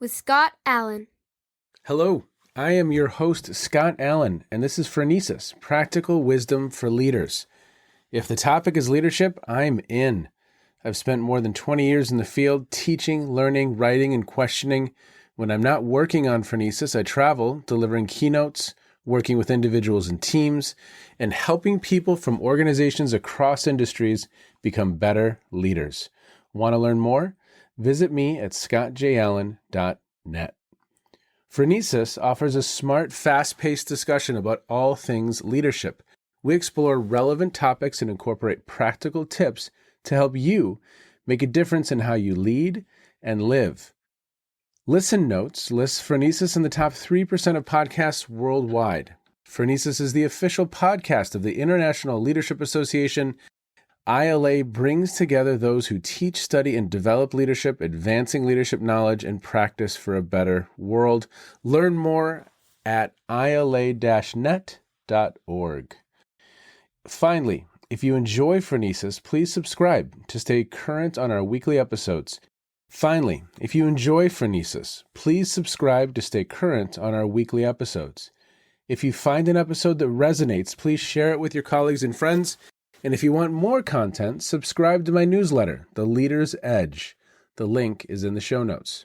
with Scott Allen. Hello, I am your host, Scott Allen, and this is Phronesis, Practical Wisdom for Leaders. If the topic is leadership, I'm in. I've spent more than 20 years in the field teaching, learning, writing, and questioning. When I'm not working on Phronesis, I travel, delivering keynotes, working with individuals and teams, and helping people from organizations across industries become better leaders. Want to learn more? Visit me at scottjallen.net. Phronesis offers a smart, fast-paced discussion about all things leadership. We explore relevant topics and incorporate practical tips to help you make a difference in how you lead and live. Listen Notes lists Phronesis in the top 3% of podcasts worldwide. Phronesis is the official podcast of the International Leadership Association. ILA brings together those who teach, study, and develop leadership, advancing leadership knowledge and practice for a better world. Learn more at ila-net.org. Finally, if you enjoy Phronesis, please subscribe to stay current on our weekly episodes. If you find an episode that resonates, please share it with your colleagues and friends. And if you want more content, subscribe to my newsletter, The Leader's Edge. The link is in the show notes.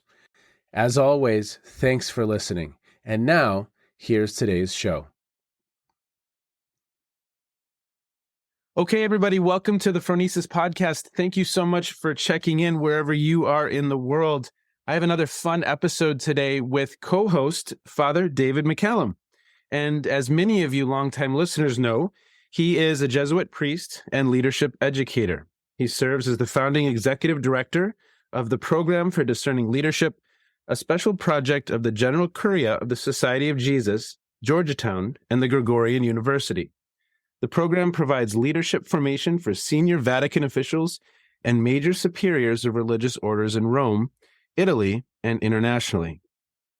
As always, thanks for listening. And now, here's today's show. Okay, everybody, welcome to the Phronesis podcast. Thank you so much for checking in wherever you are in the world. I have another fun episode today with co-host Father David McCallum. And as many of you longtime listeners know, he is a Jesuit priest and leadership educator. He serves as the founding executive director of the Program for Discerning Leadership, a special project of the General Curia of the Society of Jesus, Georgetown, and the Gregorian University. The program provides leadership formation for senior Vatican officials and major superiors of religious orders in Rome, Italy, and internationally.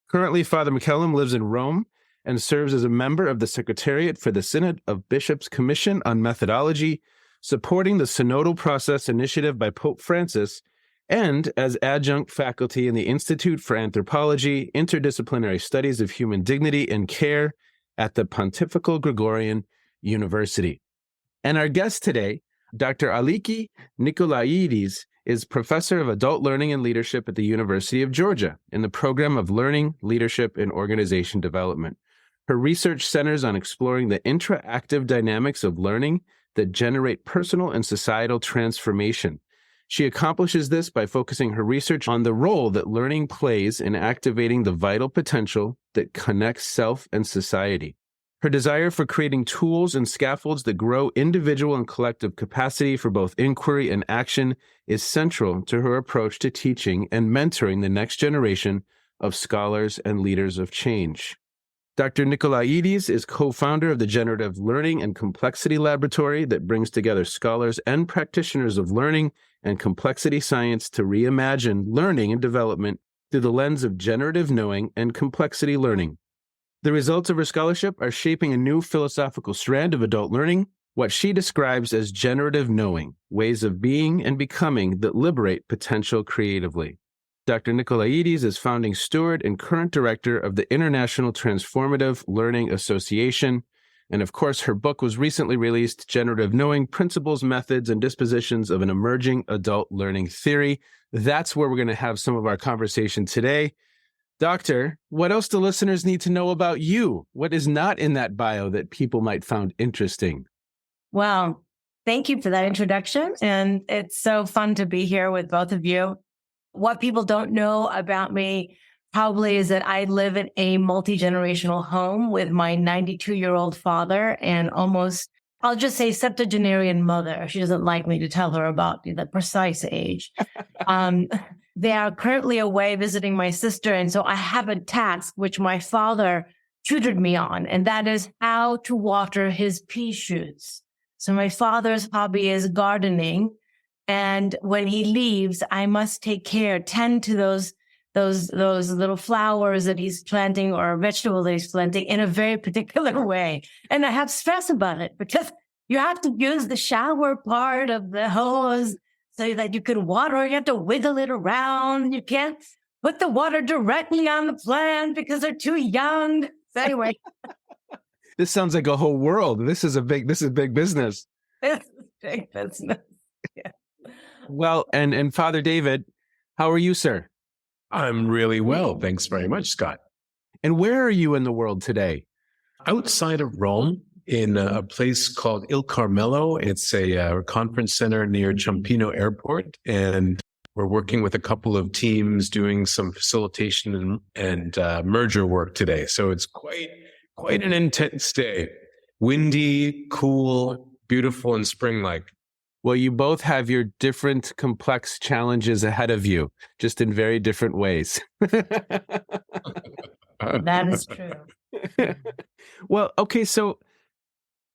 Currently, Father McCallum lives in Rome and serves as a member of the Secretariat for the Synod of Bishops Commission on Methodology, supporting the synodal process initiative by Pope Francis, and as adjunct faculty in the Institute for Anthropology, Interdisciplinary Studies of Human Dignity and Care at the Pontifical Gregorian University. And our guest today, Dr. Aliki Nicolaides, is Professor of Adult Learning and Leadership at the University of Georgia in the program of Learning, Leadership, and Organization Development. Her research centers on exploring the interactive dynamics of learning that generate personal and societal transformation. She accomplishes this by focusing her research on the role that learning plays in activating the vital potential that connects self and society. Her desire for creating tools and scaffolds that grow individual and collective capacity for both inquiry and action is central to her approach to teaching and mentoring the next generation of scholars and leaders of change. Dr. Nicolaides is co-founder of the Generative Learning and Complexity Laboratory that brings together scholars and practitioners of learning and complexity science to reimagine learning and development through the lens of generative knowing and complexity learning. The results of her scholarship are shaping a new philosophical strand of adult learning, what she describes as generative knowing, ways of being and becoming that liberate potential creatively. Dr. Nicolaides is founding steward and current director of the International Transformative Learning Association. And of course, her book was recently released, Generative Knowing, Principles, Methods, and Dispositions of an Emerging Adult Learning Theory. That's where we're going to have some of our conversation today. Doctor, what else do listeners need to know about you? What is not in that bio that people might find interesting? Well, thank you for that introduction. And it's so fun to be here with both of you. What people don't know about me probably is that I live in a multi-generational home with my 92-year-old father and almost, I'll just say, septuagenarian mother. She doesn't like me to tell her about the precise age. They are currently away visiting my sister. And so I have a task which my father tutored me on, and that is how to water his pea shoots. So my father's hobby is gardening. And when he leaves, I must take care, tend to those little flowers that he's planting or vegetables that he's planting in a very particular way. And I have stress about it because you have to use the shower part of the hose so that you can water. You have to wiggle it around. You can't put the water directly on the plant because they're too young. So anyway, This sounds like a whole world. This is big business. this is big business. Yeah. Well, and Father David, how are you, sir? I'm really well. Thanks very much, Scott. And where are you in the world today? Outside of Rome, in a place called Il Carmelo. It's a conference center near Ciampino Airport. And we're working with a couple of teams doing some facilitation and merger work today. So it's quite an intense day. Windy, cool, beautiful, and spring-like. Well, you both have your different complex challenges ahead of you, just in very different ways. That is true. Well, okay, so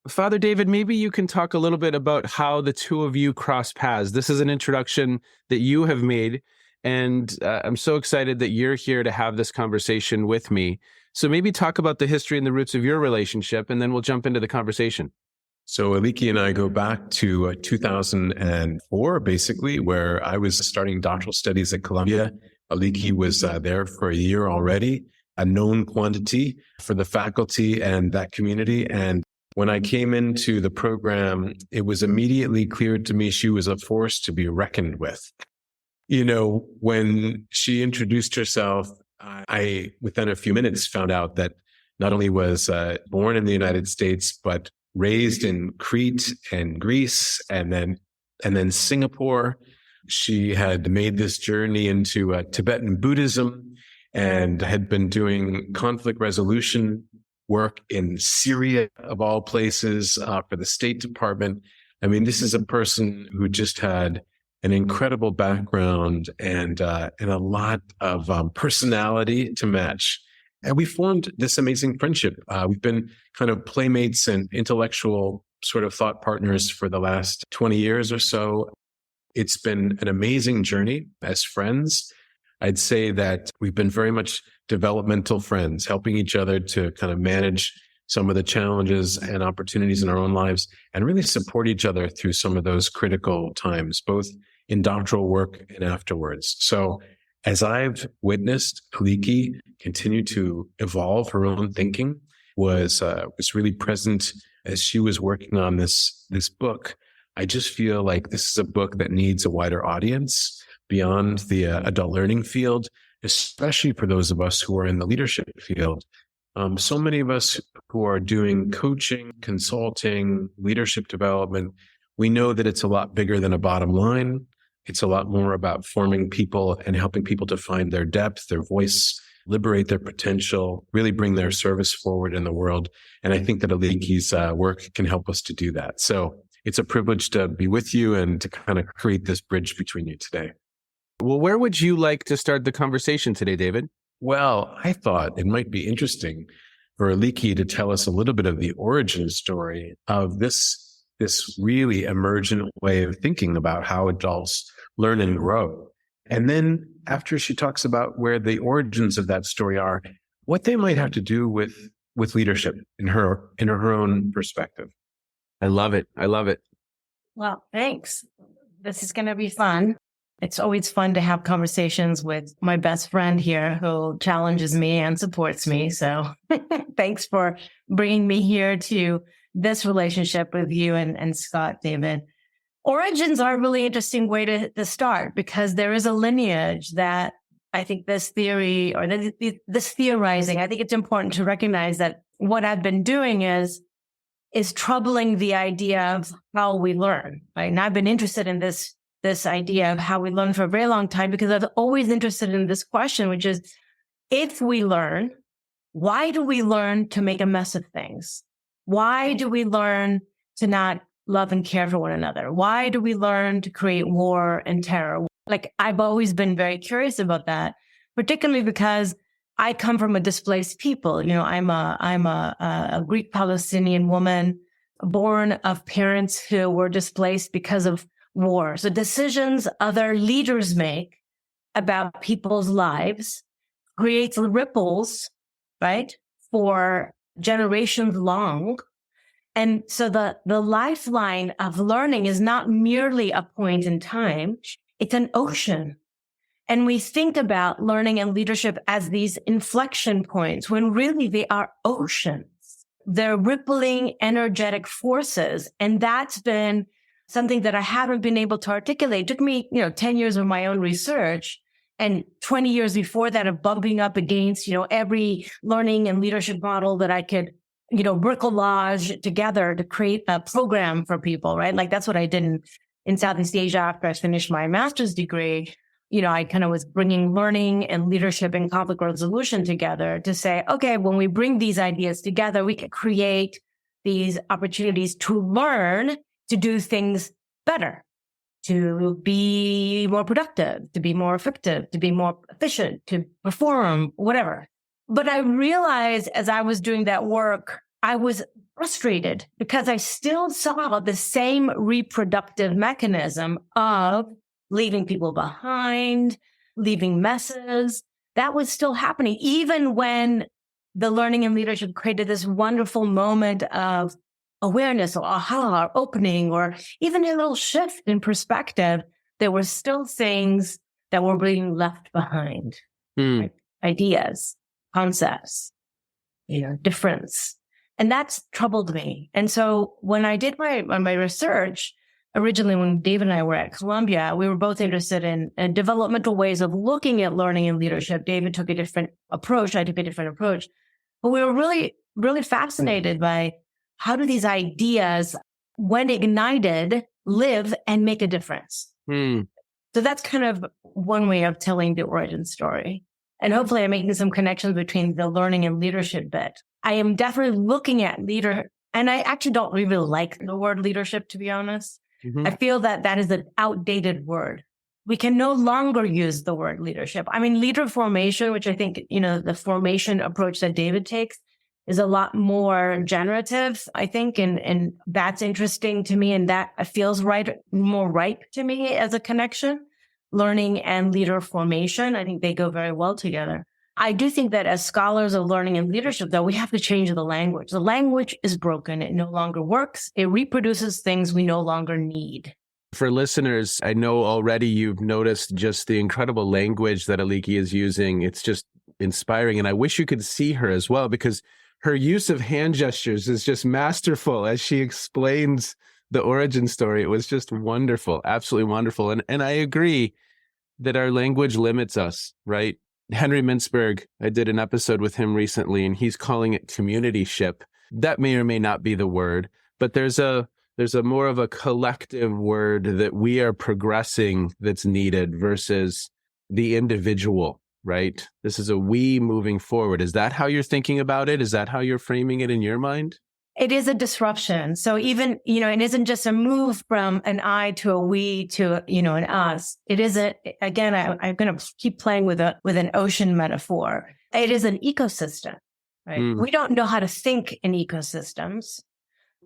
Father David, maybe you can talk a little bit about how the two of you cross paths. This is an introduction that you have made, and I'm so excited that you're here to have this conversation with me. So maybe talk about the history and the roots of your relationship, and then we'll jump into the conversation. So Aliki and I go back to 2004, basically, where I was starting doctoral studies at Columbia. Aliki was there for a year already, a known quantity for the faculty and that community. And when I came into the program, it was immediately clear to me she was a force to be reckoned with. You know, when she introduced herself, I within a few minutes found out that not only was born in the United States, but raised in Crete and Greece and then Singapore. She had made this journey into Tibetan Buddhism and had been doing conflict resolution work in Syria, of all places, for the State Department. I mean, this is a person who just had an incredible background and a lot of personality to match. And we formed this amazing friendship. We've been kind of playmates and intellectual sort of thought partners for the last 20 years or so. It's been an amazing journey as friends. I'd say that we've been very much developmental friends, helping each other to kind of manage some of the challenges and opportunities in our own lives and really support each other through some of those critical times, both in doctoral work and afterwards. So as I've witnessed Aliki continue to evolve her own thinking, was really present as she was working on this book. I just feel like this is a book that needs a wider audience beyond the adult learning field, especially for those of us who are in the leadership field. So many of us who are doing coaching, consulting, leadership development, we know that it's a lot bigger than a bottom line. It's a lot more about forming people and helping people to find their depth, their voice, liberate their potential, really bring their service forward in the world. And I think that Aliki's work can help us to do that. So it's a privilege to be with you and to kind of create this bridge between you today. Well, where would you like to start the conversation today, David? Well, I thought it might be interesting for Aliki to tell us a little bit of the origin story of this really emergent way of thinking about how adults learn and grow. And then after she talks about where the origins of that story are, what they might have to do with leadership in her own perspective. I love it. I love it. Well, thanks. This is going to be fun. It's always fun to have conversations with my best friend here who challenges me and supports me. So thanks for bringing me here to this relationship with you and Scott, David. Origins are a really interesting way to start because there is a lineage that I think this theory or this theorizing, I think it's important to recognize that what I've been doing is troubling the idea of how we learn, right? And I've been interested in this idea of how we learn for a very long time because I was always interested in this question, which is, if we learn, why do we learn to make a mess of things? Why do we learn to not love and care for one another? Why do we learn to create war and terror? Like, I've always been very curious about that, particularly because I come from a displaced people. You know, I'm a Greek Palestinian woman born of parents who were displaced because of war. So decisions other leaders make about people's lives creates ripples, right, for generations long. And so the lifeline of learning is not merely a point in time. It's an ocean. And we think about learning and leadership as these inflection points when really they are oceans. They're rippling energetic forces. And that's been something that I haven't been able to articulate. It took me, 10 years of my own research and 20 years before that of bumping up against, every learning and leadership model that I could, bricolage together to create a program for people, right? Like that's what I did in Southeast Asia after I finished my master's degree. I kind of was bringing learning and leadership and conflict resolution together to say, okay, when we bring these ideas together, we can create these opportunities to learn to do things better, to be more productive, to be more effective, to be more efficient, to perform, whatever. But I realized as I was doing that work, I was frustrated because I still saw the same reproductive mechanism of leaving people behind, leaving messes. That was still happening, even when the learning and leadership created this wonderful moment of awareness or aha, or opening, or even a little shift in perspective. There were still things that were being left behind. Right? Ideas, concepts, difference. And that's troubled me. And so when I did my research, originally, when David and I were at Columbia, we were both interested in developmental ways of looking at learning and leadership. David took a different approach. I took a different approach. But we were really, really fascinated by how do these ideas, when ignited, live and make a difference. So that's kind of one way of telling the origin story. And hopefully I'm making some connections between the learning and leadership bit. I am definitely looking at leader, and I actually don't really like the word leadership, to be honest. I feel that is an outdated word. We can no longer use the word leadership. I mean, leader formation, which I think, the formation approach that David takes is a lot more generative, I think. And that's interesting to me. And that feels more ripe to me as a connection. Learning and leader formation, I think they go very well together. I do think that as scholars of learning and leadership, though, we have to change the language. The language is broken. It no longer works. It reproduces things we no longer need. For listeners, I know already you've noticed just the incredible language that Aliki is using. It's just inspiring. And I wish you could see her as well, because her use of hand gestures is just masterful as she explains the origin story. It was just wonderful, absolutely wonderful. And I agree that our language limits us, right? Henry Mintzberg, I did an episode with him recently, and he's calling it communityship. That may or may not be the word, but there's a more of a collective word that we are progressing that's needed versus the individual, right? This is a we moving forward. Is that how you're thinking about it? Is that how you're framing it in your mind? It is a disruption. So even, it isn't just a move from an I to a we to, an us. It is again, I'm going to keep playing with an ocean metaphor. It is an ecosystem, right? We don't know how to think in ecosystems.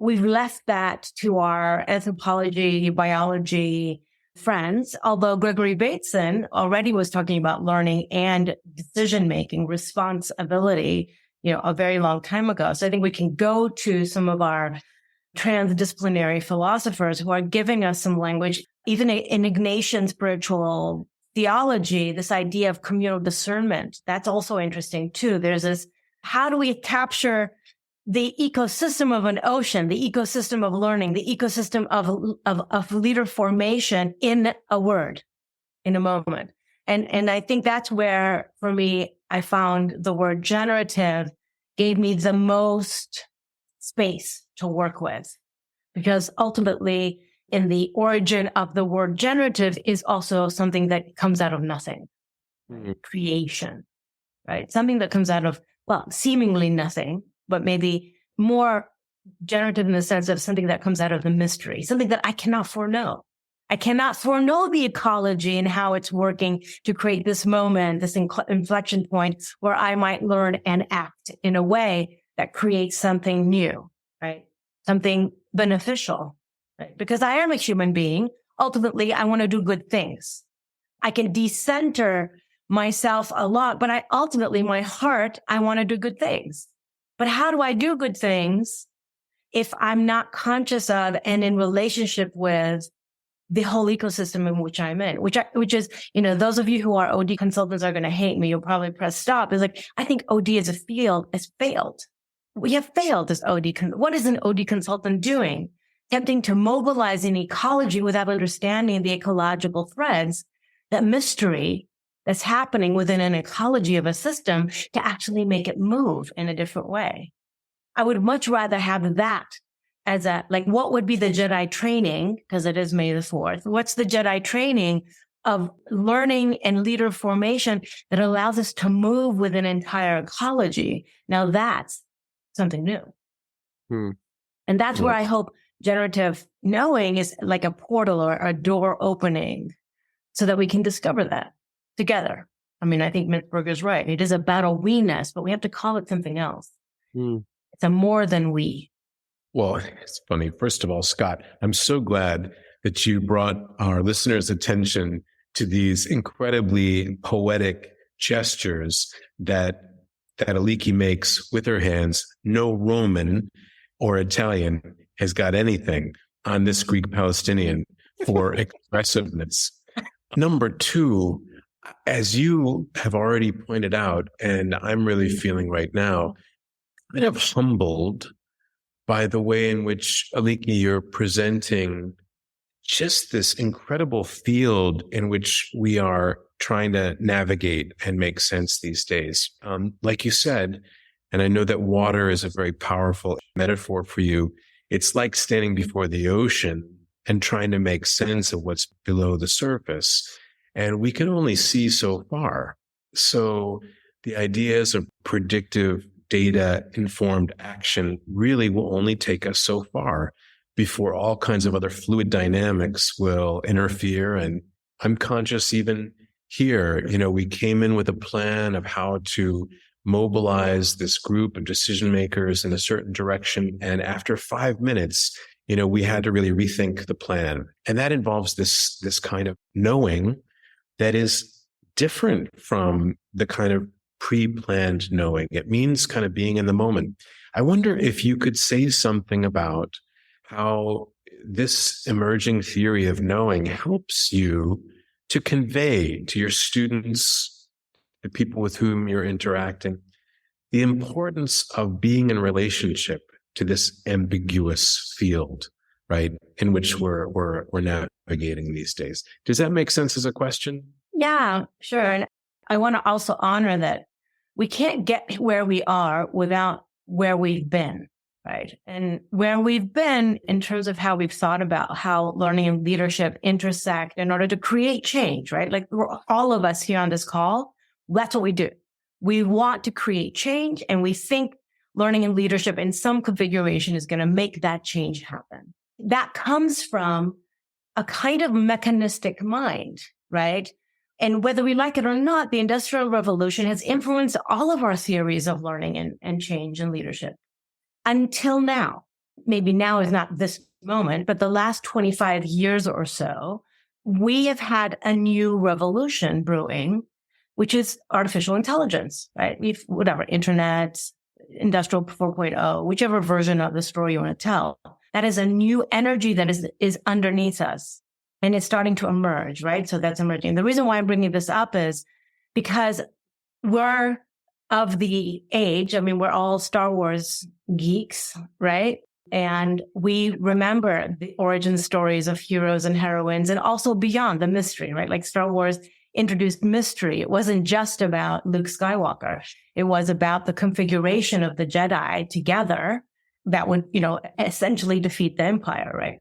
We've left that to our anthropology, biology friends, although Gregory Bateson already was talking about learning and decision-making, responsibility, a very long time ago. So I think we can go to some of our transdisciplinary philosophers who are giving us some language, even in Ignatian spiritual theology, this idea of communal discernment. That's also interesting too. There's this, how do we capture the ecosystem of an ocean, the ecosystem of learning, the ecosystem of leader formation in a word, in a moment. And I think that's where, for me, I found the word generative gave me the most space to work with, because ultimately in the origin of the word generative is also something that comes out of nothing, creation, right? Something that comes out of, seemingly nothing, but maybe more generative in the sense of something that comes out of the mystery, something that I cannot foreknow. I cannot foreknow the ecology and how it's working to create this moment, this inflection point where I might learn and act in a way that creates something new, right? Something beneficial, right? Because I am a human being. Ultimately, I want to do good things. I can decenter myself a lot, but ultimately, my heart, I want to do good things. But how do I do good things if I'm not conscious of and in relationship with the whole ecosystem in which I'm in, which is, those of you who are OD consultants are going to hate me. You'll probably press stop. It's like, I think OD as a field has failed. We have failed as OD. What is an OD consultant doing? Attempting to mobilize an ecology without understanding the ecological threads, that mystery that's happening within an ecology of a system to actually make it move in a different way. I would much rather have that as what would be the Jedi training, because it is May the 4th. What's the Jedi training of learning and leader formation that allows us to move with an entire ecology? Now that's something new. And that's where I hope generative knowing is like a portal or a door opening so that we can discover that together. I mean, I think Mintzberger's right. It is a battle we-ness, but we have to call it something else. It's a more than we. Well, it's funny. First of all, Scott, I'm so glad that you brought our listeners' attention to these incredibly poetic gestures that Aliki makes with her hands. No Roman or Italian has got anything on this Greek Palestinian for expressiveness. Number two, as you have already pointed out, and I'm really feeling right now, kind of humbled by the way in which, Aliki, you're presenting just this incredible field in which we are trying to navigate and make sense these days. Like you said, and I know that water is a very powerful metaphor for you, it's like standing before the ocean and trying to make sense of what's below the surface. And we can only see so far. So the ideas of predictive data-informed action really will only take us so far before all kinds of other fluid dynamics will interfere. And I'm conscious even here, we came in with a plan of how to mobilize this group of decision makers in a certain direction. And after 5 minutes, we had to really rethink the plan. And that involves this kind of knowing that is different from the kind of pre-planned knowing. It means kind of being in the moment. I wonder if you could say something about how this emerging theory of knowing helps you to convey to your students, the people with whom you're interacting, the importance of being in relationship to this ambiguous field, right, in which we're navigating these days. Does that make sense as a question? Yeah, sure. And I want to also honor that we can't get where we are without where we've been, right? And where we've been in terms of how we've thought about how learning and leadership intersect in order to create change, right? Like all of us here on this call, that's what we do. We want to create change, and we think learning and leadership in some configuration is going to make that change happen. That comes from a kind of mechanistic mind, right? And whether we like it or not, the Industrial Revolution has influenced all of our theories of learning and change and leadership until now. Maybe now is not this moment, but the last 25 years or so, we have had a new revolution brewing, which is artificial intelligence, right? Internet, Industrial 4.0, whichever version of the story you want to tell. That is a new energy that is underneath us. And it's starting to emerge, right? So that's emerging. The reason why I'm bringing this up is because we're of the age. I mean, we're all Star Wars geeks, right? And we remember the origin stories of heroes and heroines and also beyond the mystery, right? Like Star Wars introduced mystery. It wasn't just about Luke Skywalker. It was about the configuration of the Jedi together that would, essentially defeat the Empire, right?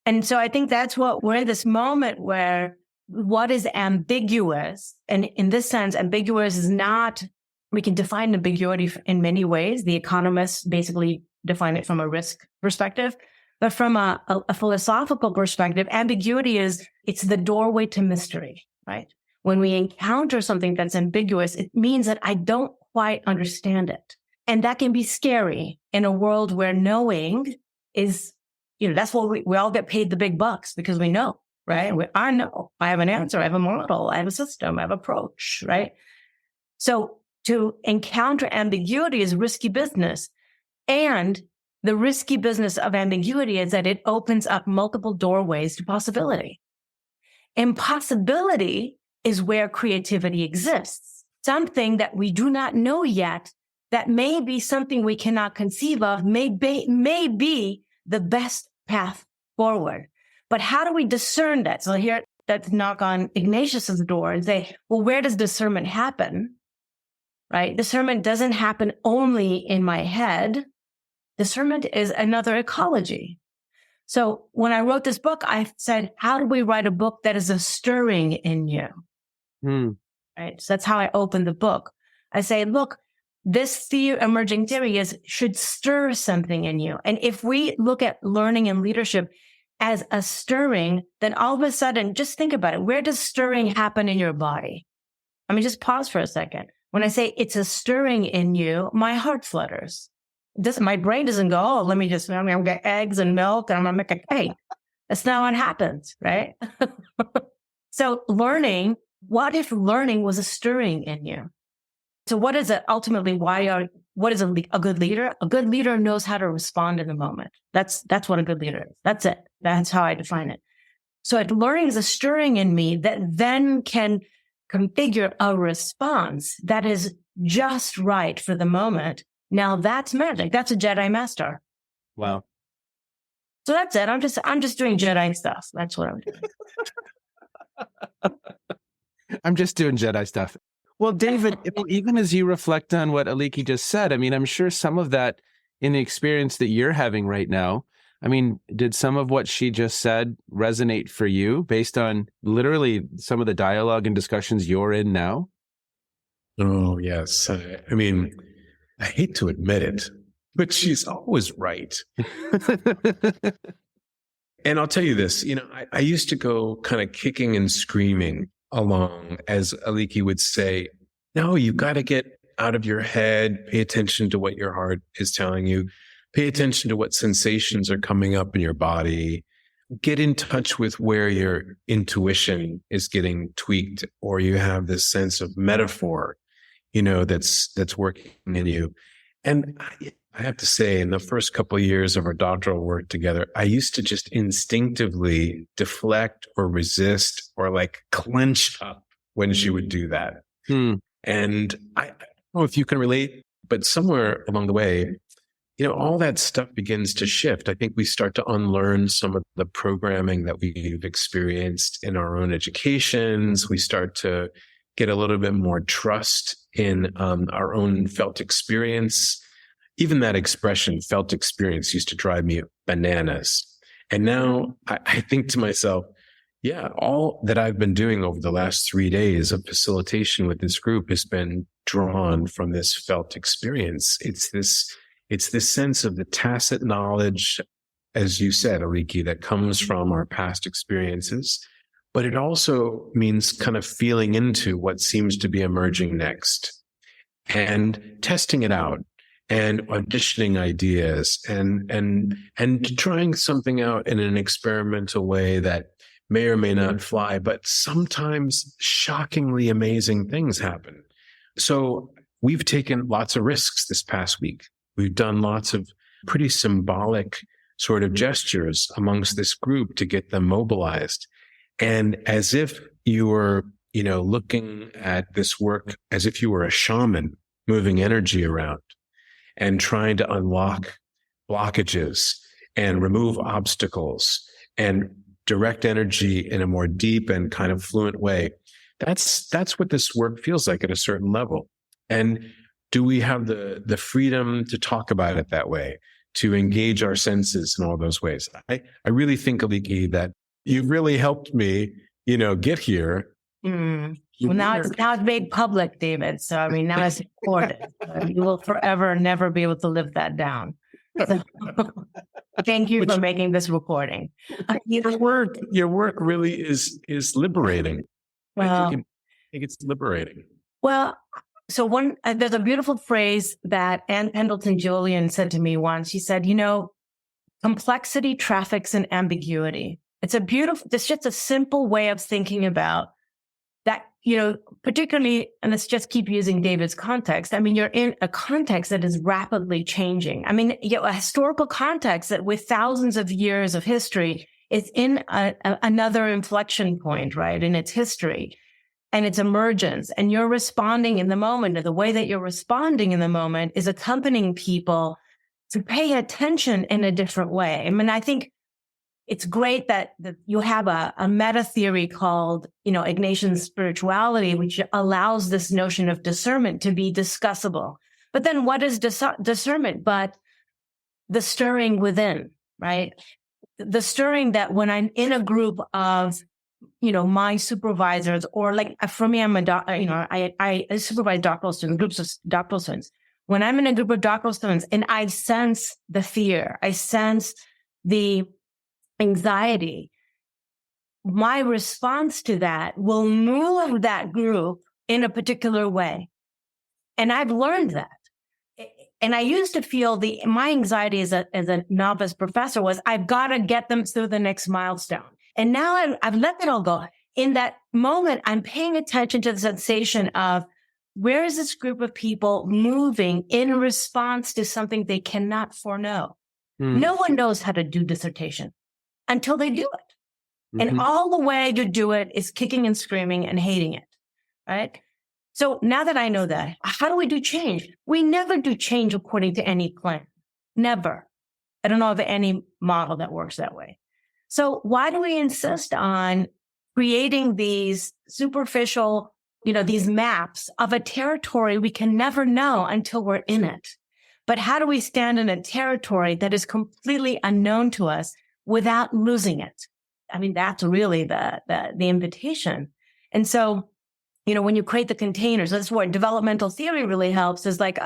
And so I think that's what we're in this moment where what is ambiguous, and in this sense, ambiguous is not, we can define ambiguity in many ways. The economists basically define it from a risk perspective, but from a philosophical perspective, ambiguity it's the doorway to mystery, right? When we encounter something that's ambiguous, it means that I don't quite understand it. And that can be scary in a world where knowing is, that's what we all get paid the big bucks because we know, right? I know. I have an answer. I have a model. I have a system. I have approach, right? So to encounter ambiguity is risky business. And the risky business of ambiguity is that it opens up multiple doorways to possibility. Impossibility is where creativity exists. Something that we do not know yet, that may be something we cannot conceive of, may be the best path forward. But how do we discern that? So here, let's knock on Ignatius's door and say, well, where does discernment happen? Right? Discernment doesn't happen only in my head. Discernment is another ecology. So when I wrote this book, I said, how do we write a book that is a stirring in you? Right? So that's how I opened the book. I say, look, this emerging theory should stir something in you. And if we look at learning and leadership as a stirring, then all of a sudden, just think about it. Where does stirring happen in your body? I mean, just pause for a second. When I say it's a stirring in you, my heart flutters. My brain doesn't go, oh, I'm going to get eggs and milk and I'm going to make a cake. That's not what happens, right? So what if learning was a stirring in you? So what is it ultimately? What is a good leader? A good leader knows how to respond in the moment. That's what a good leader is. That's it. That's how I define it. So if learning is a stirring in me that then can configure a response that is just right for the moment. Now that's magic. That's a Jedi master. Wow. So that's it. I'm just doing Jedi stuff. That's what I'm doing. I'm just doing Jedi stuff. Well, David, even as you reflect on what Aliki just said, I mean, I'm sure some of that in the experience that you're having right now, I mean, did some of what she just said resonate for you based on literally some of the dialogue and discussions you're in now? Oh, yes. I mean, I hate to admit it, but she's always right. And I'll tell you this, I used to go kind of kicking and screaming along, as Aliki would say, no, you've got to get out of your head, pay attention to what your heart is telling you, pay attention to what sensations are coming up in your body, get in touch with where your intuition is getting tweaked, or you have this sense of metaphor, that's working in you. And I have to say, in the first couple of years of our doctoral work together, I used to just instinctively deflect or resist or like clench up when she would do that. And I don't know if you can relate, but somewhere along the way, all that stuff begins to shift. I think we start to unlearn some of the programming that we've experienced in our own educations. We start to get a little bit more trust in our own felt experience. Even that expression, felt experience, used to drive me bananas. And now I think to myself, yeah, all that I've been doing over the last 3 days of facilitation with this group has been drawn from this felt experience. It's this sense of the tacit knowledge, as you said, Aliki, that comes from our past experiences. But it also means kind of feeling into what seems to be emerging next and testing it out and auditioning ideas and trying something out in an experimental way that may or may not fly, but sometimes shockingly amazing things happen. So we've taken lots of risks this past week. We've done lots of pretty symbolic sort of gestures amongst this group to get them mobilized. And as if you were, looking at this work as if you were a shaman moving energy around and trying to unlock blockages and remove obstacles and direct energy in a more deep and kind of fluent way. That's what this work feels like at a certain level. And do we have the freedom to talk about it that way, to engage our senses in all those ways? I really think, Aliki, that you've really helped me, get here. Well, now it's made public, David. So, I mean, now it's recorded. You will forever never be able to live that down. So, thank you for making this recording. Your work really is liberating. Well, I think it's liberating. Well, so there's a beautiful phrase that Ann Pendleton Julian said to me once. She said, complexity traffics in ambiguity. It's just a simple way of thinking about that, particularly, and let's just keep using David's context. I mean, you're in a context that is rapidly changing. I mean, a historical context that with thousands of years of history It's in another inflection point, right, in its history and its emergence. And you're responding in the moment, and the way that you're responding in the moment is accompanying people to pay attention in a different way. I mean, I think it's great that you have a meta theory called, Ignatian spirituality, which allows this notion of discernment to be discussable. But then what is discernment but the stirring within, right? The stirring that when I'm in a group of, my supervisors, or like for me, I supervise doctoral students, groups of doctoral students. When I'm in a group of doctoral students and I sense the fear, I sense the anxiety, my response to that will move that group in a particular way. And I've learned that. And I used to feel my anxiety as a novice professor was, I've got to get them through the next milestone. And now I've let that all go. In that moment, I'm paying attention to the sensation of, where is this group of people moving in response to something they cannot foreknow? No one knows how to do dissertation until they do it. And all the way to do it is kicking and screaming and hating it, right? So now that I know that, how do we do change? We never do change according to any plan. Never. I don't know of any model that works that way. So why do we insist on creating these superficial, these maps of a territory we can never know until we're in it? But how do we stand in a territory that is completely unknown to us without losing it? I mean, that's really the invitation. And so, when you create the containers, that's where developmental theory really helps, is like,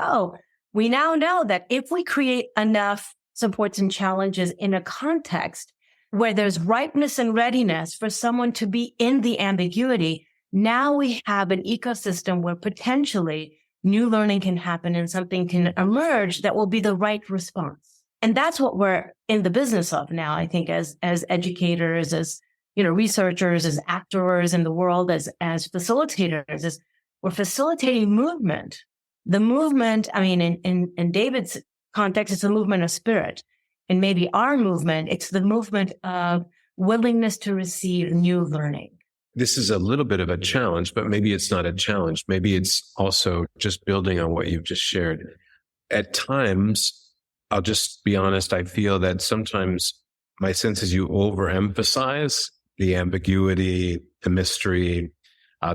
we now know that if we create enough supports and challenges in a context where there's ripeness and readiness for someone to be in the ambiguity, now we have an ecosystem where potentially new learning can happen and something can emerge that will be the right response. And that's what we're in the business of now, I think, as educators, as researchers, as actors in the world, as facilitators, is we're facilitating movement. The movement, I mean, in David's context, it's a movement of spirit. And maybe our movement, it's the movement of willingness to receive new learning. This is a little bit of a challenge, but maybe it's not a challenge. Maybe it's also just building on what you've just shared. At times, I'll just be honest, I feel that sometimes my sense is you overemphasize the ambiguity, the mystery,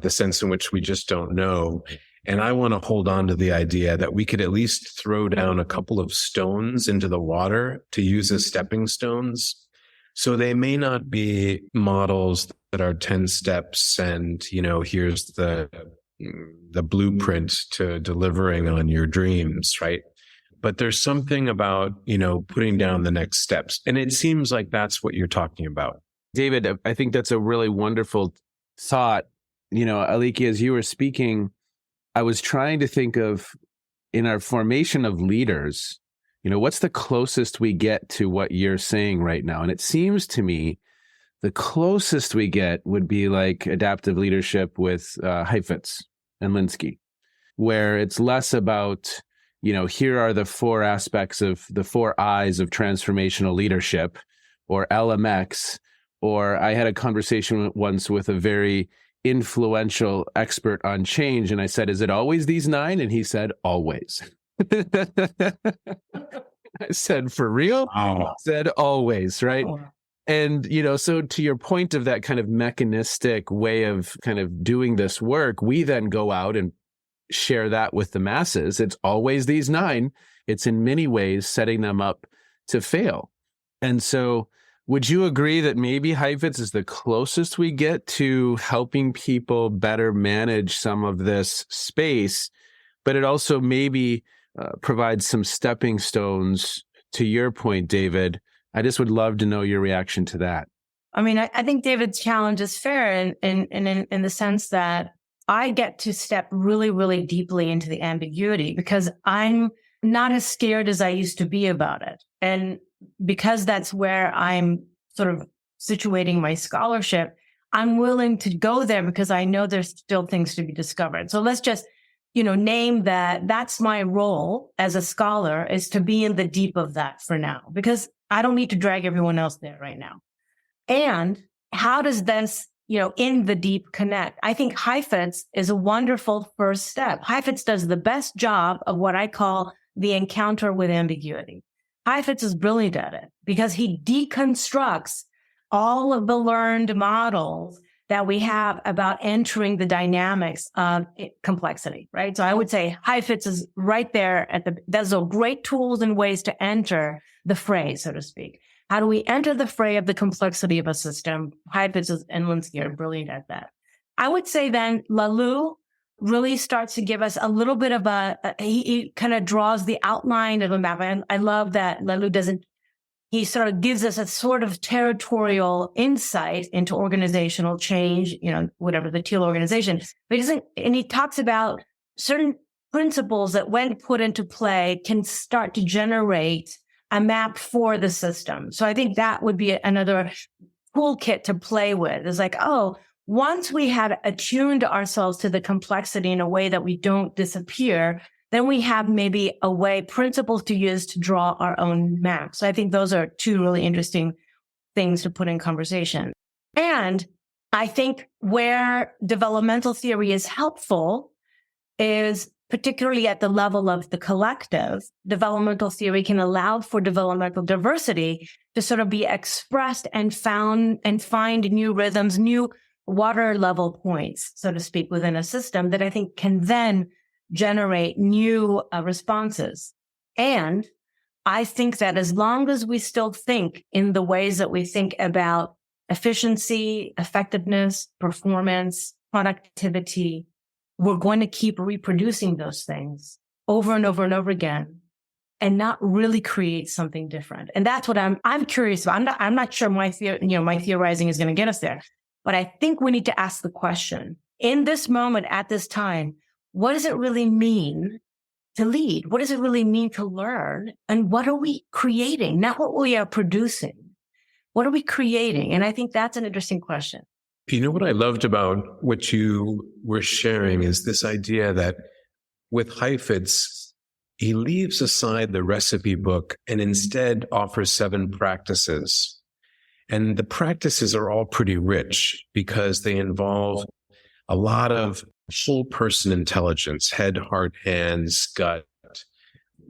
the sense in which we just don't know. And I want to hold on to the idea that we could at least throw down a couple of stones into the water to use as stepping stones. So they may not be models that are 10 steps and, here's the blueprint to delivering on your dreams, right? But there's something about, putting down the next steps. And it seems like that's what you're talking about. David, I think that's a really wonderful thought. Aliki, as you were speaking, I was trying to think of, in our formation of leaders, what's the closest we get to what you're saying right now? And it seems to me the closest we get would be like adaptive leadership with Heifetz and Linsky, where it's less about, here are the 4 aspects of the 4 I's of transformational leadership, or LMX, or I had a conversation once with a very influential expert on change. And I said, is it always these 9? And he said, always. I said, for real? Oh. Said always, right? Oh. And, so to your point of that kind of mechanistic way of kind of doing this work, we then go out and share that with the masses. It's always these 9. It's in many ways setting them up to fail. And so would you agree that maybe Heifetz is the closest we get to helping people better manage some of this space, but it also maybe provides some stepping stones to your point, David? I just would love to know your reaction to that. I mean, I think David's challenge is fair in the sense that I get to step really, really deeply into the ambiguity because I'm not as scared as I used to be about it. And because that's where I'm sort of situating my scholarship, I'm willing to go there because I know there's still things to be discovered. So let's just, name that that's my role as a scholar, is to be in the deep of that for now, because I don't need to drag everyone else there right now. And how does this, in the deep connect? I think Heifetz is a wonderful first step. Heifetz does the best job of what I call the encounter with ambiguity. Heifetz is brilliant at it because he deconstructs all of the learned models that we have about entering the dynamics of complexity, right? So I would say Heifetz is right there those are great tools and ways to enter the fray, so to speak. How do we enter the fray of the complexity of a system? Heifetz and Linsky are brilliant at that. I would say then Laloux really starts to give us a little bit of he kind of draws the outline of a map. And I love that Laloux he sort of gives us a sort of territorial insight into organizational change, whatever the teal organization. But he talks about certain principles that when put into play can start to generate a map for the system. So I think that would be another toolkit to play with. It's like, once we had attuned ourselves to the complexity in a way that we don't disappear, then we have maybe principles to use to draw our own map. So I think those are two really interesting things to put in conversation. And I think where developmental theory is helpful is particularly at the level of the collective. Developmental theory can allow for developmental diversity to sort of be expressed and find new rhythms, new water level points, so to speak, within a system that I think can then generate new responses. And I think that as long as we still think in the ways that we think about efficiency, effectiveness, performance, productivity, we're going to keep reproducing those things over and over and over again and not really create something different. And that's what I'm curious about. I'm not sure my theorizing is going to get us there, but I think we need to ask the question in this moment, at this time, what does it really mean to lead? What does it really mean to learn? And what are we creating? Not what we are producing. What are we creating? And I think that's an interesting question. What I loved about what you were sharing is this idea that with Heifetz, he leaves aside the recipe book and instead offers 7 practices. And the practices are all pretty rich because they involve a lot of whole person intelligence, head, heart, hands, gut.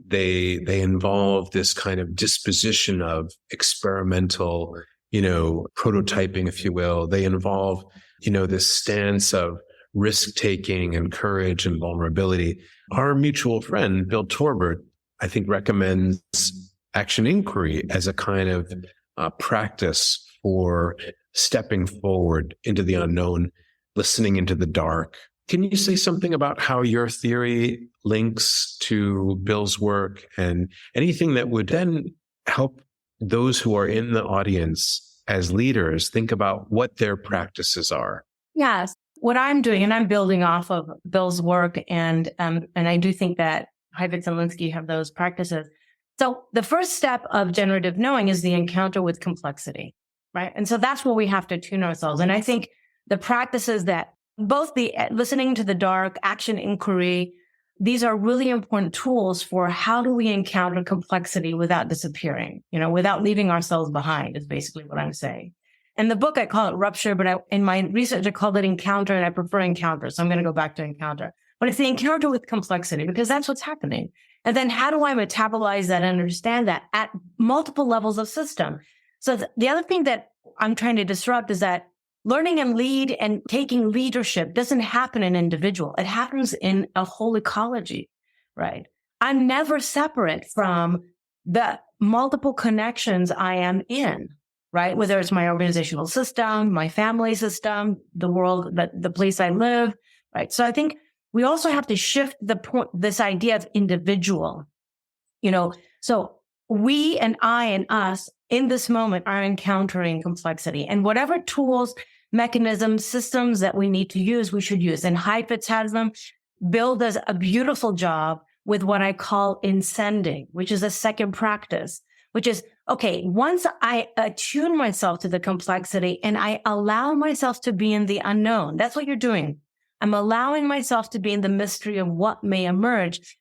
They involve this kind of disposition of experimental, prototyping, if you will. They involve, this stance of risk taking and courage and vulnerability. Our mutual friend, Bill Torbert, I think recommends action inquiry as a kind of practice for stepping forward into the unknown, listening into the dark. Can you say something about how your theory links to Bill's work and anything that would then help those who are in the audience as leaders think about what their practices are? Yes. What I'm doing, and I'm building off of Bill's work, and I do think that Heifetz and Linsky have those practices. So the first step of generative knowing is the encounter with complexity, right? And so that's where we have to tune ourselves. And I think the practices that both the listening to the dark, action inquiry, these are really important tools for how do we encounter complexity without disappearing, without leaving ourselves behind is basically what I'm saying. In the book, I call it rupture, but in my research, I called it encounter, and I prefer encounter. So I'm going to go back to encounter. But it's the encounter with complexity because that's what's happening. And then how do I metabolize that and understand that at multiple levels of system? So the other thing that I'm trying to disrupt is that learning and lead and taking leadership doesn't happen in an individual. It happens in a whole ecology, right? I'm never separate from the multiple connections I am in, right? Whether it's my organizational system, my family system, the world, the place I live, right? So I think we also have to shift this idea of individual, so we and I and us in this moment are encountering complexity, and whatever tools, mechanisms, systems that we need to use, we should use. And Heifetz has them. Bill does a beautiful job with what I call incending, which is a second practice, which is, okay, once I attune myself to the complexity and I allow myself to be in the unknown, that's what you're doing. I'm allowing myself to be in the mystery of what may emerge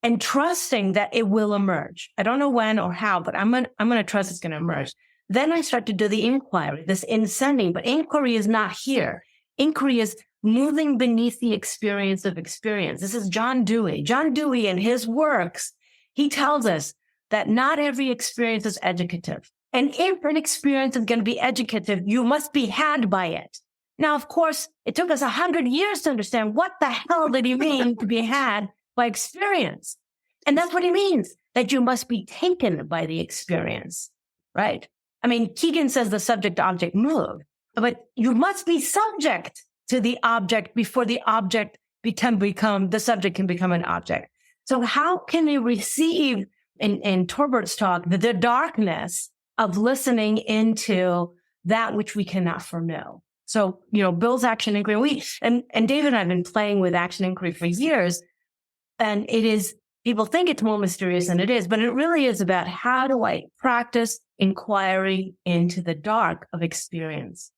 and trusting that it will emerge. I don't know when or how, but I'm going to trust it's going to emerge. Then I start to do the inquiry, this insending, but inquiry is not here. Inquiry is moving beneath the experience of experience. This is John Dewey. John Dewey in his works, he tells us that not every experience is educative. And if an experience is going to be educative, you must be had by it. Now, of course, it took us 100 years to understand what the hell did he mean to be had by experience. And that's what he means, that you must be taken by the experience, right? I mean, Keegan says the subject-object move, but you must be subject to the object before the object the subject can become an object. So how can you receive, in Torbert's talk, the darkness of listening into that which we cannot foreknow? So, Bill's action inquiry, and David and I have been playing with action inquiry for years, and people think it's more mysterious than it is, but it really is about how do I practice inquiry into the dark of experience?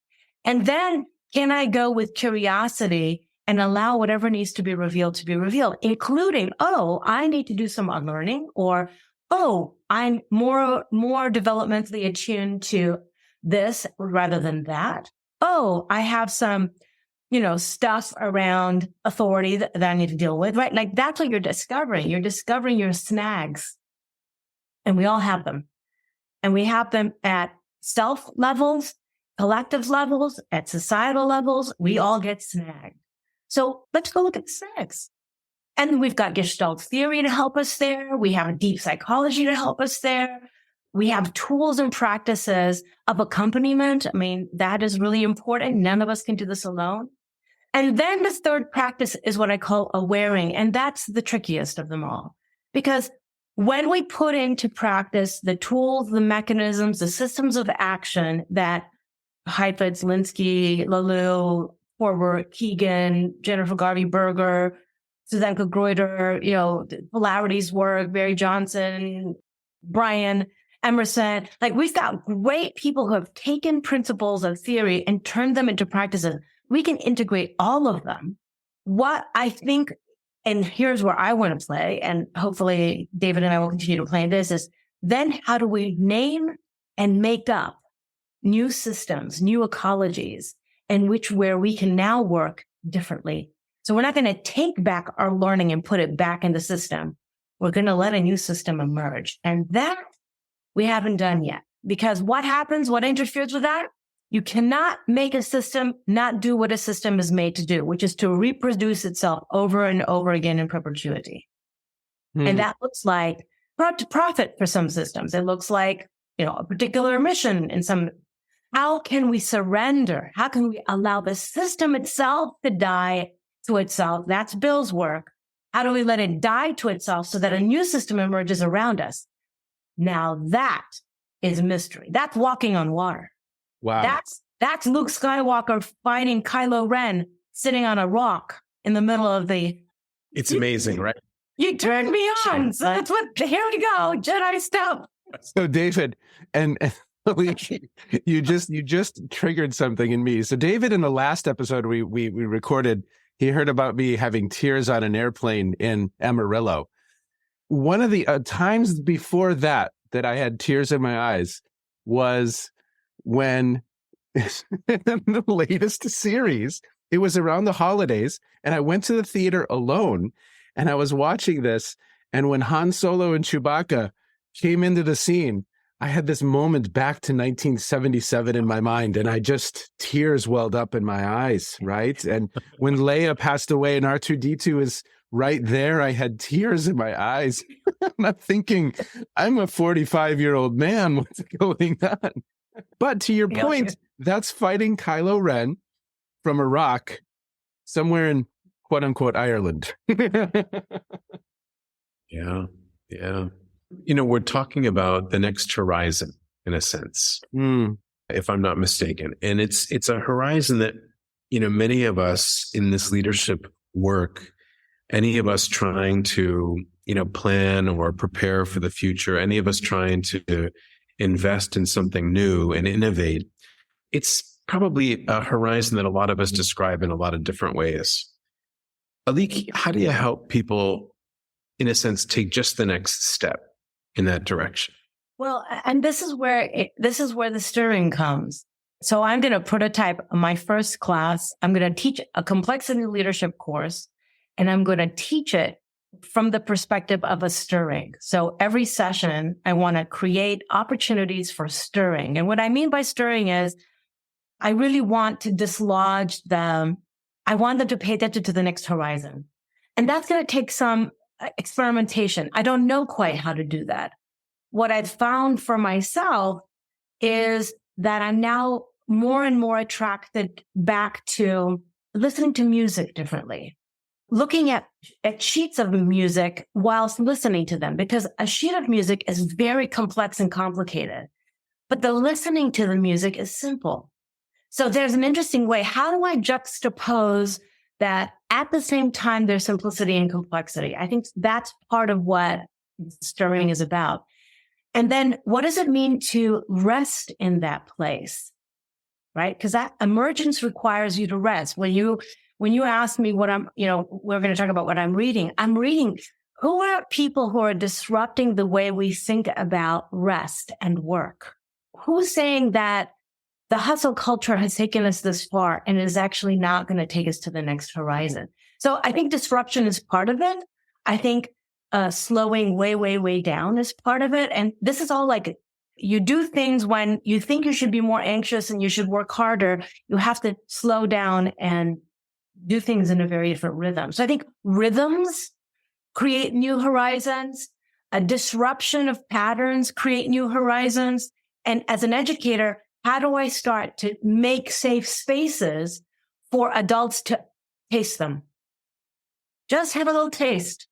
And then can I go with curiosity and allow whatever needs to be revealed, including, I need to do some unlearning, or, I'm more developmentally attuned to this rather than that. I have some, stuff around authority that I need to deal with, right? Like that's what you're discovering. You're discovering your snags. And we all have them. And we have them at self levels, collective levels, at societal levels. We all get snagged. So let's go look at the snags. And we've got Gestalt theory to help us there. We have deep psychology to help us there. We have tools and practices of accompaniment. I mean, that is really important. None of us can do this alone. And then the third practice is what I call awareing. And that's the trickiest of them all. Because when we put into practice the tools, the mechanisms, the systems of action that Heifetz, Linsky, Lalou, Torbert, Keegan, Jennifer Garvey Berger, Suzanne Greuter, Polarity's work, Barry Johnson, Brian Emerson, like we've got great people who have taken principles of theory and turned them into practices. We can integrate all of them. What I think, and here's where I want to play, and hopefully David and I will continue to play this, is then how do we name and make up new systems, new ecologies, where we can now work differently. So we're not going to take back our learning and put it back in the system. We're going to let a new system emerge. And that we haven't done yet, because what happens, what interferes with that? You cannot make a system not do what a system is made to do, which is to reproduce itself over and over again in perpetuity. And that looks like profit for some systems. It looks like, a particular mission in some. How can we surrender? How can we allow the system itself to die to itself? That's Bill's work. How do we let it die to itself so that a new system emerges around us? Now that is mystery. That's walking on water. Wow. That's Luke Skywalker fighting Kylo Ren sitting on a rock in the middle of the. It's amazing, right? You turned me on. So that's what, here we go. Jedi stuff. So David and you just triggered something in me. So David, in the last episode we recorded, he heard about me having tears on an airplane in Amarillo. One of the times before that I had tears in my eyes was when in the latest series, it was around the holidays, and I went to the theater alone, and I was watching this, and when Han Solo and Chewbacca came into the scene, I had this moment back to 1977 in my mind, and tears welled up in my eyes, right? And when Leia passed away and R2-D2 is right there, I had tears in my eyes. I'm thinking, I'm a 45-year-old man. What's going on? But to your point, that's fighting Kylo Ren from a rock somewhere in quote unquote Ireland. Yeah. We're talking about the next horizon in a sense, if I'm not mistaken. And it's a horizon that, many of us in this leadership work, any of us trying to, plan or prepare for the future, any of us trying to invest in something new and innovate, it's probably a horizon that a lot of us describe in a lot of different ways. Aliki, how do you help people, in a sense, take just the next step in that direction? Well, and this is where the stirring comes. So I'm going to prototype my first class. I'm going to teach a complexity leadership course, and I'm going to teach it from the perspective of a stirring. So every session, I want to create opportunities for stirring. And what I mean by stirring is I really want to dislodge them. I want them to pay attention to the next horizon. And that's going to take some experimentation. I don't know quite how to do that. What I've found for myself is that I'm now more and more attracted back to listening to music differently, looking at sheets of music whilst listening to them, because a sheet of music is very complex and complicated, but the listening to the music is simple. So there's an interesting way. How do I juxtapose that at the same time there's simplicity and complexity? I think that's part of what stirring is about. And then what does it mean to rest in that place, right? Because that emergence requires you to rest. When you ask me what we're going to talk about what I'm reading who are people who are disrupting the way we think about rest and work? Who's saying that the hustle culture has taken us this far and is actually not going to take us to the next horizon? So I think disruption is part of it. I think slowing way, way, way down is part of it. And this is all like, you do things when you think you should be more anxious and you should work harder. You have to slow down and do things in a very different rhythm. So I think rhythms create new horizons. A disruption of patterns create new horizons. And as an educator, how do I start to make safe spaces for adults to taste them? Just have a little taste.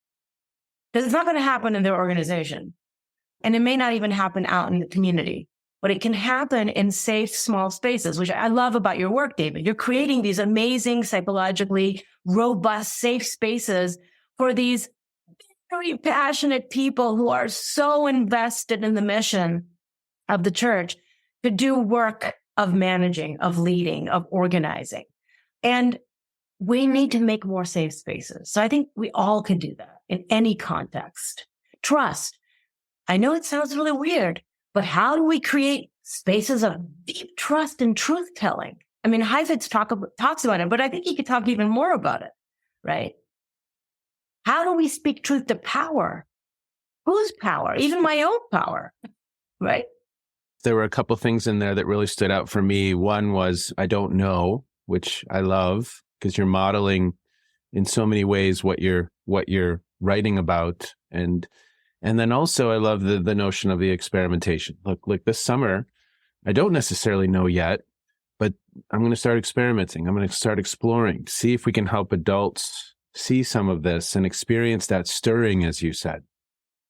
Because it's not going to happen in their organization. And it may not even happen out in the community, but it can happen in safe, small spaces, which I love about your work, David. You're creating these amazing, psychologically robust, safe spaces for these very passionate people who are so invested in the mission of the church to do work of managing, of leading, of organizing. And we need to make more safe spaces. So I think we all can do that in any context. Trust. I know it sounds really weird, but how do we create spaces of deep trust and truth-telling? I mean, Heifetz talks about it, but I think he could talk even more about it, right? How do we speak truth to power? Whose power? Even my own power, right? There were a couple things in there that really stood out for me. One was, I don't know, which I love because you're modeling in so many ways what you're writing about. And then also I love the notion of the experimentation. Look, like this summer, I don't necessarily know yet, but I'm going to start experimenting. I'm going to start exploring, see if we can help adults see some of this and experience that stirring, as you said.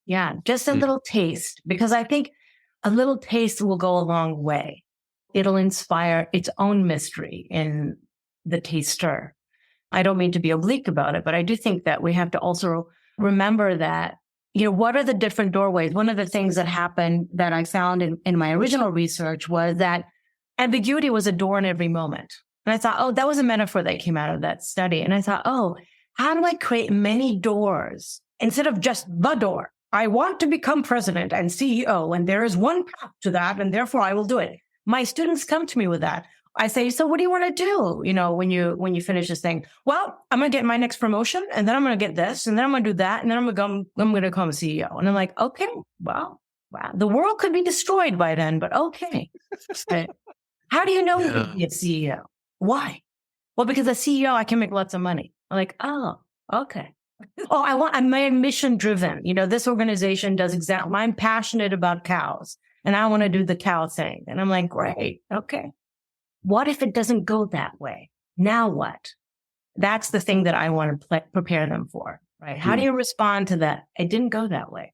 Yeah, just a little taste, because I think a little taste will go a long way. It'll inspire its own mystery in the taster. I don't mean to be oblique about it, but I do think that we have to also remember that, what are the different doorways? One of the things that happened that I found in my original research was that ambiguity was a door in every moment. And I thought, that was a metaphor that came out of that study. And I thought, how do I create many doors instead of just the door? I want to become president and CEO, and there is one path to that, and therefore I will do it. My students come to me with that. I say, so what do you want to do? When you finish this thing, well, I'm going to get my next promotion, and then I'm going to get this, and then I'm going to do that, and then I'm going to become a CEO. And I'm like, okay, wow. The world could be destroyed by then, but okay. How do you know you can be a CEO? Why? Well, because a CEO, I can make lots of money. I'm like, okay. I'm mission driven. This organization does exactly, I'm passionate about cows and I want to do the cow thing. And I'm like, great. Okay. What if it doesn't go that way? Now what? That's the thing that I want to prepare them for, right? How do you respond to that? It didn't go that way.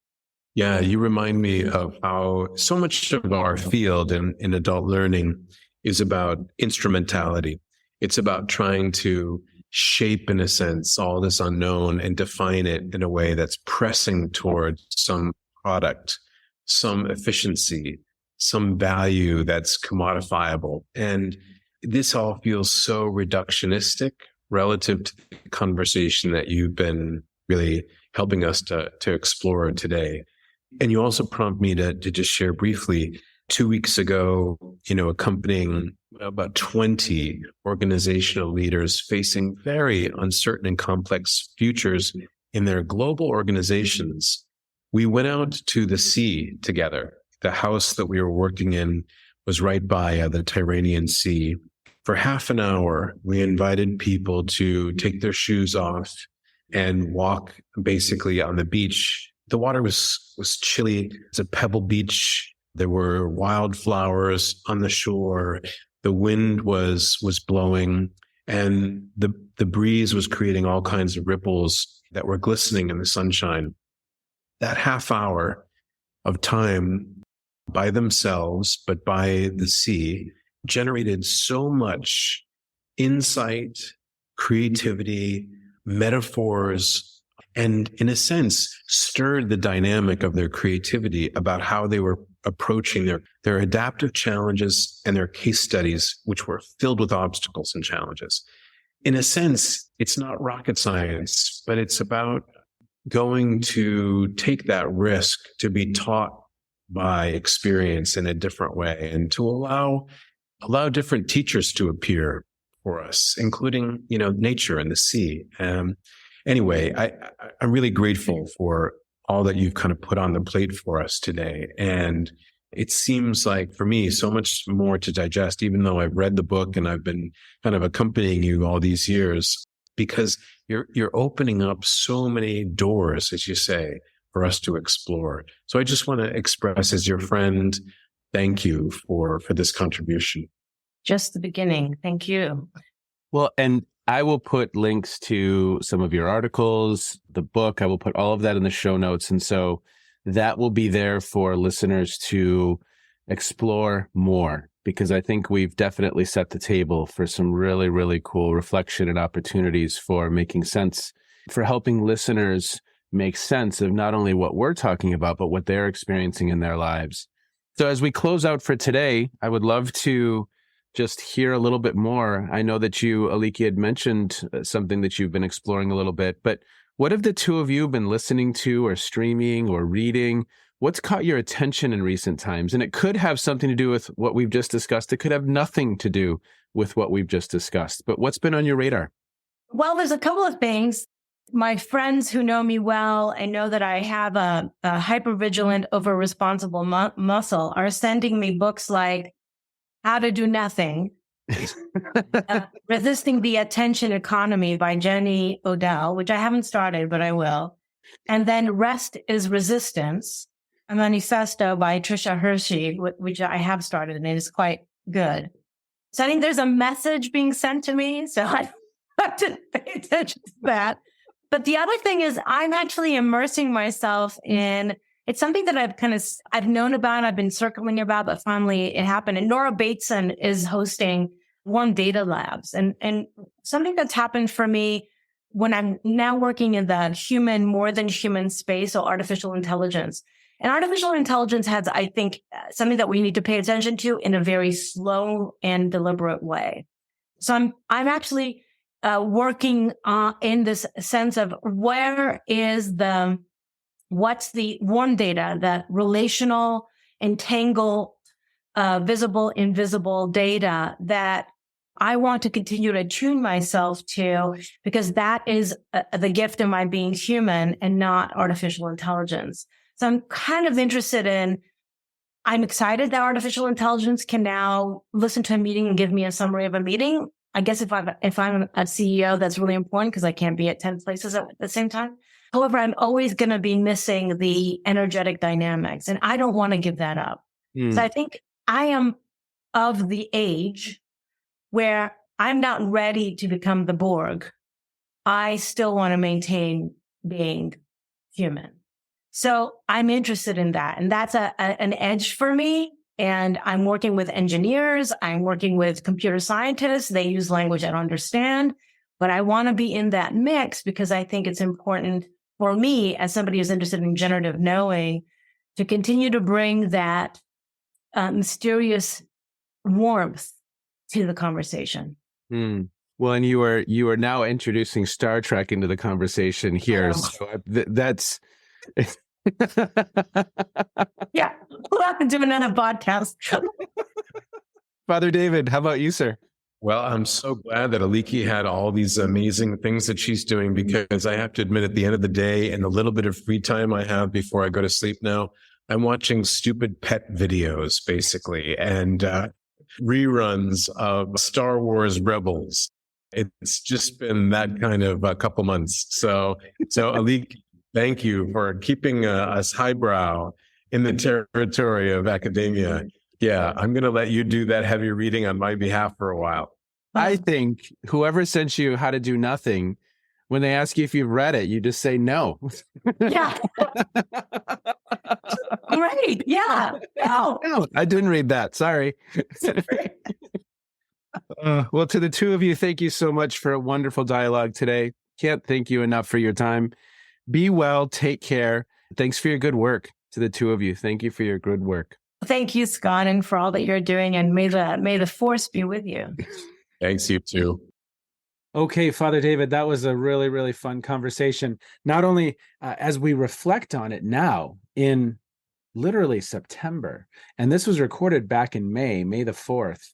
Yeah. You remind me of how so much of our field in adult learning is about instrumentality. It's about trying to shape, in a sense, all this unknown and define it in a way that's pressing towards some product, some efficiency, some value that's commodifiable. And this all feels so reductionistic relative to the conversation that you've been really helping us to explore today. And you also prompt me to just share briefly. 2 weeks ago, accompanying about 20 organizational leaders facing very uncertain and complex futures in their global organizations, we went out to the sea together. The house that we were working in was right by the Tyrrhenian Sea. For half an hour, we invited people to take their shoes off and walk basically on the beach. The water was chilly. It's a pebble beach. There were wildflowers on the shore. The wind was blowing, and the breeze was creating all kinds of ripples that were glistening in the sunshine. That half hour of time by themselves, but by the sea, generated so much insight, creativity, metaphors, and in a sense, stirred the dynamic of their creativity about how they were approaching their adaptive challenges and their case studies, which were filled with obstacles and challenges. In a sense, it's not rocket science, but it's about going to take that risk to be taught by experience in a different way and to allow different teachers to appear for us, including, nature and the sea. Anyway, I'm really grateful for all that you've kind of put on the plate for us today. And it seems like for me, so much more to digest, even though I've read the book and I've been kind of accompanying you all these years, because you're opening up so many doors, as you say, for us to explore. So I just want to express, as your friend, thank you for this contribution. Just the beginning. Thank you. Well, and I will put links to some of your articles, the book. I will put all of that in the show notes. And so that will be there for listeners to explore more, because I think we've definitely set the table for some really, really cool reflection and opportunities for making sense, for helping listeners make sense of not only what we're talking about, but what they're experiencing in their lives. So as we close out for today, I would love to just hear a little bit more. I know that you, Aliki, had mentioned something that you've been exploring a little bit, but what have the two of you been listening to or streaming or reading? What's caught your attention in recent times? And it could have something to do with what we've just discussed. It could have nothing to do with what we've just discussed, but what's been on your radar? Well, there's a couple of things. My friends who know me well and know that I have a hypervigilant over responsible muscle are sending me books like How to Do Nothing, Resisting the Attention Economy by Jenny Odell, which I haven't started, but I will. And then Rest is Resistance, a manifesto by Tricia Hershey, which I have started, and it is quite good. So I think there's a message being sent to me, so I have to pay attention to that. But the other thing is I'm actually immersing myself in, it's something that I've known about, I've been circling about, but finally it happened. And Nora Bateson is hosting Warm Data Labs. And something that's happened for me when I'm now working in the more than human space, so artificial intelligence. And artificial intelligence has, I think, something that we need to pay attention to in a very slow and deliberate way. So I'm actually working in this sense of what's the warm data, that relational, entangled, visible, invisible data that I want to continue to tune myself to, because that is the gift of my being human and not artificial intelligence. So I'm kind of interested I'm excited that artificial intelligence can now listen to a meeting and give me a summary of a meeting. I guess if I'm a CEO, that's really important because I can't be at 10 places at the same time. However, I'm always going to be missing the energetic dynamics, and I don't want to give that up. So I think I am of the age where I'm not ready to become the Borg. I still want to maintain being human. So I'm interested in that. And that's an edge for me. And I'm working with engineers. I'm working with computer scientists. They use language I don't understand. But I want to be in that mix because I think it's important for me, as somebody who's interested in generative knowing, to continue to bring that mysterious warmth to the conversation. Well, and you are now introducing Star Trek into the conversation here. So that's Yeah, we'll have to do another podcast. Father David, how about you, sir? Well, I'm so glad that Aliki had all these amazing things that she's doing, because I have to admit, at the end of the day and the little bit of free time I have before I go to sleep now, I'm watching stupid pet videos, basically, and reruns of Star Wars Rebels. It's just been that kind of a couple months. So Aliki, thank you for keeping us highbrow in the territory of academia. Yeah, I'm going to let you do that heavy reading on my behalf for a while. I think whoever sent you How to Do Nothing, when they ask you if you've read it, you just say no. Yeah. Great. Yeah. No. No, I didn't read that. Sorry. Well, to the two of you, thank you so much for a wonderful dialogue today. Can't thank you enough for your time. Be well. Take care. Thanks for your good work. To the two of you, thank you for your good work. Thank you, Scott, and for all that you're doing. And may the force be with you. Thanks, you too. Okay, Father David, that was a really, really fun conversation. Not only as we reflect on it now in literally September, and this was recorded back in May the 4th.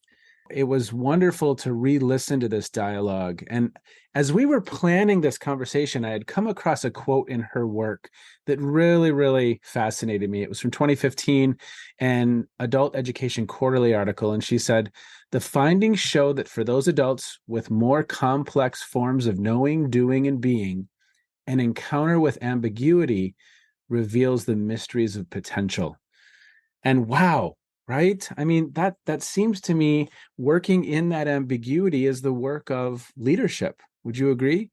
It was wonderful to re-listen to this dialogue. And as we were planning this conversation, I had come across a quote in her work that really, really fascinated me. It was from 2015, an Adult Education Quarterly article. And she said, "The findings show that for those adults with more complex forms of knowing, doing, and being, an encounter with ambiguity reveals the mysteries of potential." And wow, right? I mean, that seems to me working in that ambiguity is the work of leadership. Would you agree?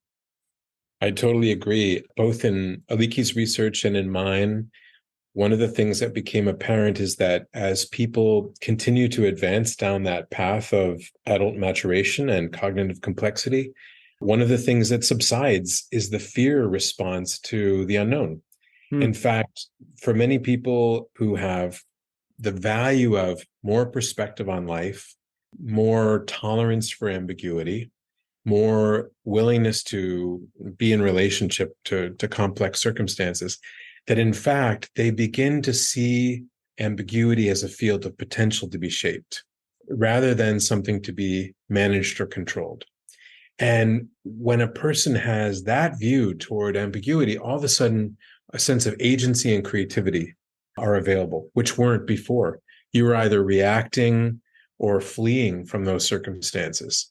I totally agree. Both in Aliki's research and in mine, one of the things that became apparent is that as people continue to advance down that path of adult maturation and cognitive complexity, one of the things that subsides is the fear response to the unknown. In fact, for many people who have the value of more perspective on life, more tolerance for ambiguity, more willingness to be in relationship to complex circumstances, that in fact, they begin to see ambiguity as a field of potential to be shaped rather than something to be managed or controlled. And when a person has that view toward ambiguity, all of a sudden, a sense of agency and creativity are available, which weren't before. You were either reacting or fleeing from those circumstances.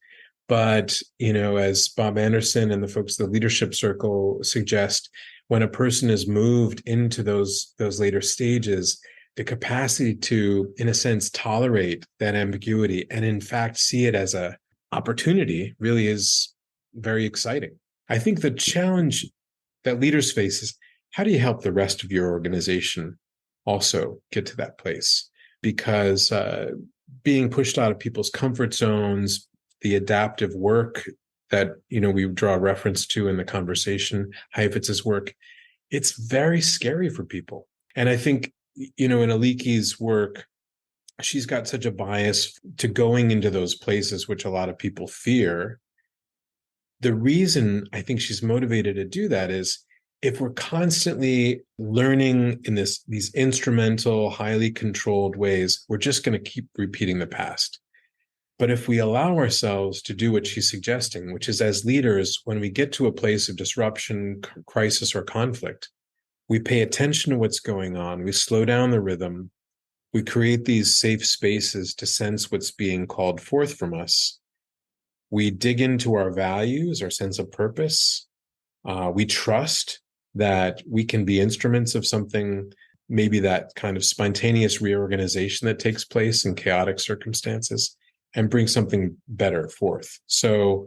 But, as Bob Anderson and the folks at the Leadership Circle suggest, when a person is moved into those later stages, the capacity to, in a sense, tolerate that ambiguity and in fact see it as an opportunity really is very exciting. I think the challenge that leaders face is, how do you help the rest of your organization also get to that place? Because being pushed out of people's comfort zones, the adaptive work that we draw reference to in the conversation, Heifetz's work, it's very scary for people. And I think in Aliki's work, she's got such a bias to going into those places which a lot of people fear. The reason I think she's motivated to do that is, if we're constantly learning in these instrumental, highly controlled ways, we're just going to keep repeating the past. But if we allow ourselves to do what she's suggesting, which is, as leaders, when we get to a place of disruption, crisis, or conflict, we pay attention to what's going on, we slow down the rhythm, we create these safe spaces to sense what's being called forth from us. We dig into our values, our sense of purpose. We trust that we can be instruments of something, maybe that kind of spontaneous reorganization that takes place in chaotic circumstances, and bring something better forth. So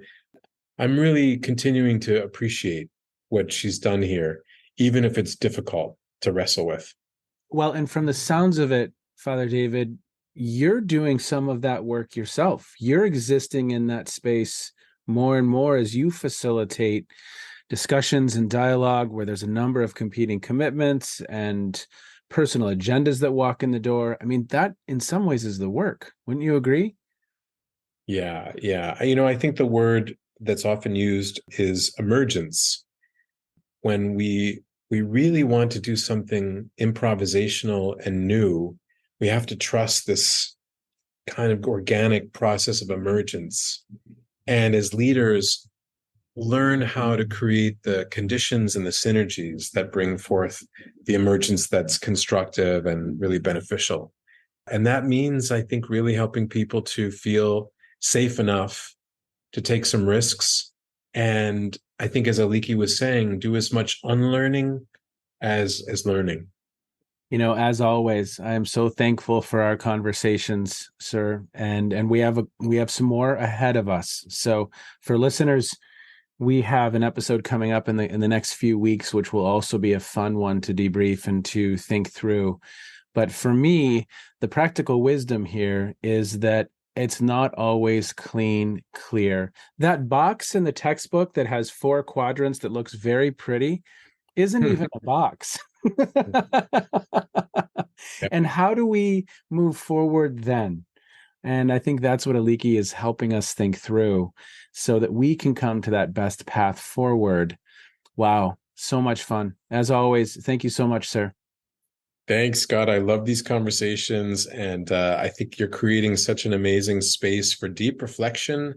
I'm really continuing to appreciate what she's done here, even if it's difficult to wrestle with. Well, and from the sounds of it, Father David, you're doing some of that work yourself. You're existing in that space more and more as you facilitate discussions and dialogue where there's a number of competing commitments and personal agendas that walk in the door. I mean, that in some ways is the work. Wouldn't you agree? Yeah. I think the word that's often used is emergence. When we we really want to do something improvisational and new, we have to trust this kind of organic process of emergence. And as leaders, learn how to create the conditions and the synergies that bring forth the emergence that's constructive and really beneficial. And that means, I think, really helping people to feel safe enough to take some risks. And I think, as Aliki was saying, do as much unlearning as learning. As always, I am so thankful for our conversations, sir. And we have some more ahead of us. So for listeners, we have an episode coming up in the next few weeks, which will also be a fun one to debrief and to think through. But for me, the practical wisdom here is that it's not always clean, clear. That box in the textbook that has 4 quadrants that looks very pretty isn't even a box. And how do we move forward then? And I think that's what Aliki is helping us think through so that we can come to that best path forward. Wow, so much fun. As always, thank you so much, sir. Thanks, Scott. I love these conversations, and I think you're creating such an amazing space for deep reflection,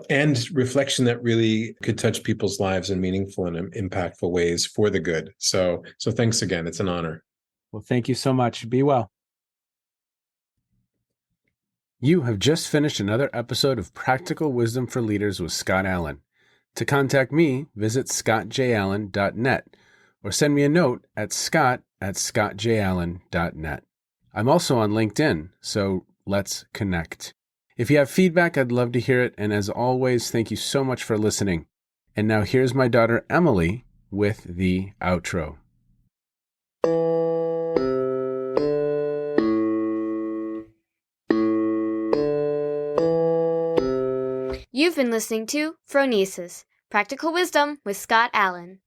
and reflection that really could touch people's lives in meaningful and impactful ways for the good. So thanks again. It's an honor. Well, thank you so much. Be well. You have just finished another episode of Practical Wisdom for Leaders with Scott Allen. To contact me, visit scottjallen.net or send me a note at scott@scottjallen.net. I'm also on LinkedIn, so let's connect. If you have feedback, I'd love to hear it. And as always, thank you so much for listening. And now here's my daughter, Emily, with the outro. You've been listening to Phronesis, Practical Wisdom with Scott Allen.